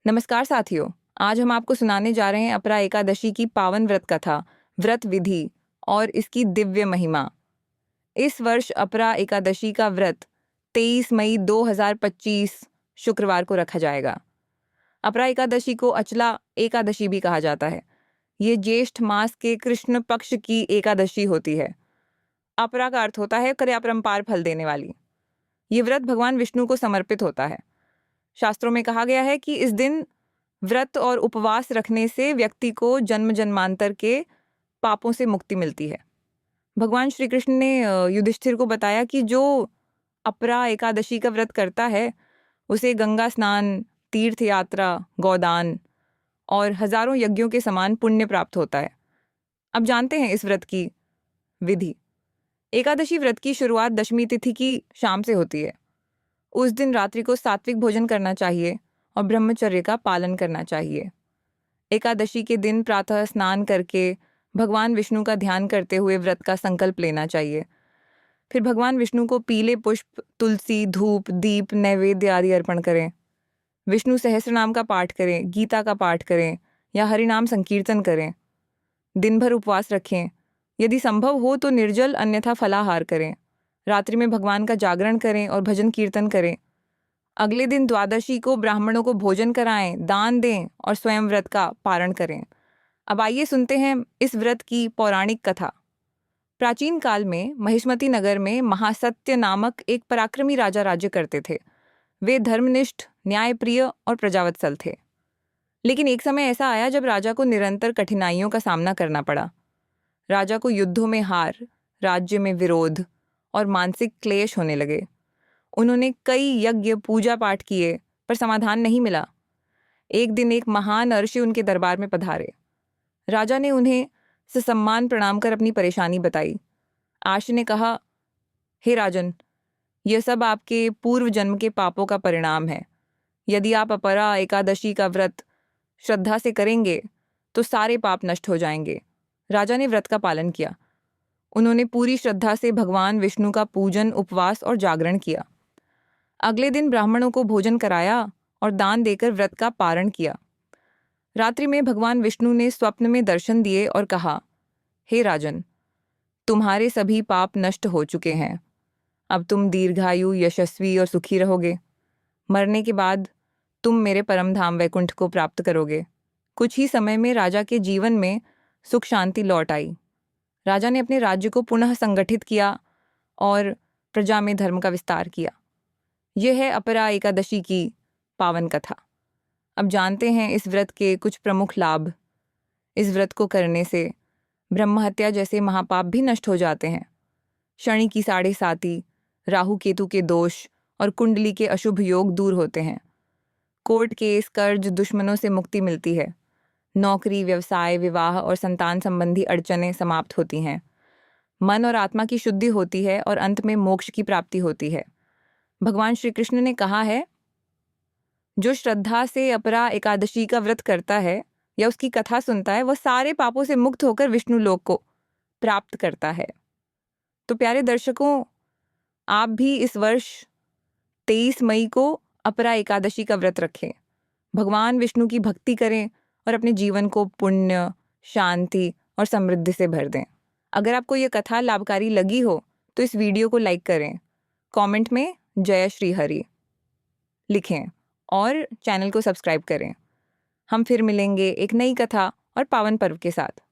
नमस्कार साथियों। आज हम आपको सुनाने जा रहे हैं अपरा एकादशी की पावन व्रत कथा, व्रत विधि और इसकी दिव्य महिमा। इस वर्ष अपरा एकादशी का व्रत 23 मई 2025 शुक्रवार को रखा जाएगा। अपरा एकादशी को अचला एकादशी भी कहा जाता है। ये ज्येष्ठ मास के कृष्ण पक्ष की एकादशी होती है। अपरा का अर्थ होता है अपरंपार फल देने वाली। ये व्रत भगवान विष्णु को समर्पित होता है। शास्त्रों में कहा गया है कि इस दिन व्रत और उपवास रखने से व्यक्ति को जन्म जन्मांतर के पापों से मुक्ति मिलती है। भगवान श्री कृष्ण ने युधिष्ठिर को बताया कि जो अपरा एकादशी का व्रत करता है उसे गंगा स्नान, तीर्थ यात्रा, गोदान और हजारों यज्ञों के समान पुण्य प्राप्त होता है। अब जानते हैं इस व्रत की विधि। एकादशी व्रत की शुरुआत दशमी तिथि की शाम से होती है। उस दिन रात्रि को सात्विक भोजन करना चाहिए और ब्रह्मचर्य का पालन करना चाहिए। एकादशी के दिन प्रातः स्नान करके भगवान विष्णु का ध्यान करते हुए व्रत का संकल्प लेना चाहिए। फिर भगवान विष्णु को पीले पुष्प, तुलसी, धूप, दीप, नैवेद्य आदि अर्पण करें। विष्णु सहस्त्र नाम का पाठ करें, गीता का पाठ करें या हरिनाम संकीर्तन करें। दिन भर उपवास रखें। यदि संभव हो तो निर्जल अन्यथा फलाहार करें। रात्रि में भगवान का जागरण करें और भजन कीर्तन करें। अगले दिन द्वादशी को ब्राह्मणों को भोजन कराएं, दान दें और स्वयं व्रत का पारण करें। अब आइए सुनते हैं इस व्रत की पौराणिक कथा। प्राचीन काल में महिष्मती नगर में महासत्य नामक एक पराक्रमी राजा राज्य करते थे। वे धर्मनिष्ठ, न्यायप्रिय और प्रजावत्सल थे। लेकिन एक समय ऐसा आया जब राजा को निरंतर कठिनाइयों का सामना करना पड़ा। राजा को युद्धों में हार, राज्य में विरोध और मानसिक क्लेश होने लगे। उन्होंने कई यज्ञ, पूजा पाठ किए पर समाधान नहीं मिला। एक दिन एक महान ऋषि उनके दरबार में पधारे। राजा ने उन्हें ससम्मान प्रणाम कर अपनी परेशानी बताई। ऋषि ने कहा, हे राजन, यह सब आपके पूर्व जन्म के पापों का परिणाम है। यदि आप अपरा एकादशी का व्रत श्रद्धा से करेंगे तो सारे पाप नष्ट हो जाएंगे। राजा ने व्रत का पालन किया। उन्होंने पूरी श्रद्धा से भगवान विष्णु का पूजन, उपवास और जागरण किया। अगले दिन ब्राह्मणों को भोजन कराया और दान देकर व्रत का पारण किया। रात्रि में भगवान विष्णु ने स्वप्न में दर्शन दिए और कहा, हे राजन, तुम्हारे सभी पाप नष्ट हो चुके हैं। अब तुम दीर्घायु, यशस्वी और सुखी रहोगे। मरने के बाद तुम मेरे परम धाम वैकुंठ को प्राप्त करोगे। कुछ ही समय में राजा के जीवन में सुख शांति लौट आई। राजा ने अपने राज्य को पुनः संगठित किया और प्रजा में धर्म का विस्तार किया। यह है अपरा एकादशी की पावन कथा। अब जानते हैं इस व्रत के कुछ प्रमुख लाभ। इस व्रत को करने से ब्रह्महत्या जैसे महापाप भी नष्ट हो जाते हैं। शनि की 7.5, राहु केतु के दोष और कुंडली के अशुभ योग दूर होते हैं। कोर्ट केस, कर्ज, दुश्मनों से मुक्ति मिलती है। नौकरी, व्यवसाय, विवाह और संतान संबंधी अड़चनें समाप्त होती हैं। मन और आत्मा की शुद्धि होती है और अंत में मोक्ष की प्राप्ति होती है। भगवान श्री कृष्ण ने कहा है, जो श्रद्धा से अपरा एकादशी का व्रत करता है या उसकी कथा सुनता है वह सारे पापों से मुक्त होकर विष्णु लोक को प्राप्त करता है। तो प्यारे दर्शकों, आप भी इस वर्ष 23 मई को अपरा एकादशी का व्रत रखें। भगवान विष्णु की भक्ति करें और अपने जीवन को पुण्य, शांति और समृद्धि से भर दें। अगर आपको ये कथा लाभकारी लगी हो तो इस वीडियो को लाइक करें, कमेंट में जय श्री हरि लिखें और चैनल को सब्सक्राइब करें। हम फिर मिलेंगे एक नई कथा और पावन पर्व के साथ।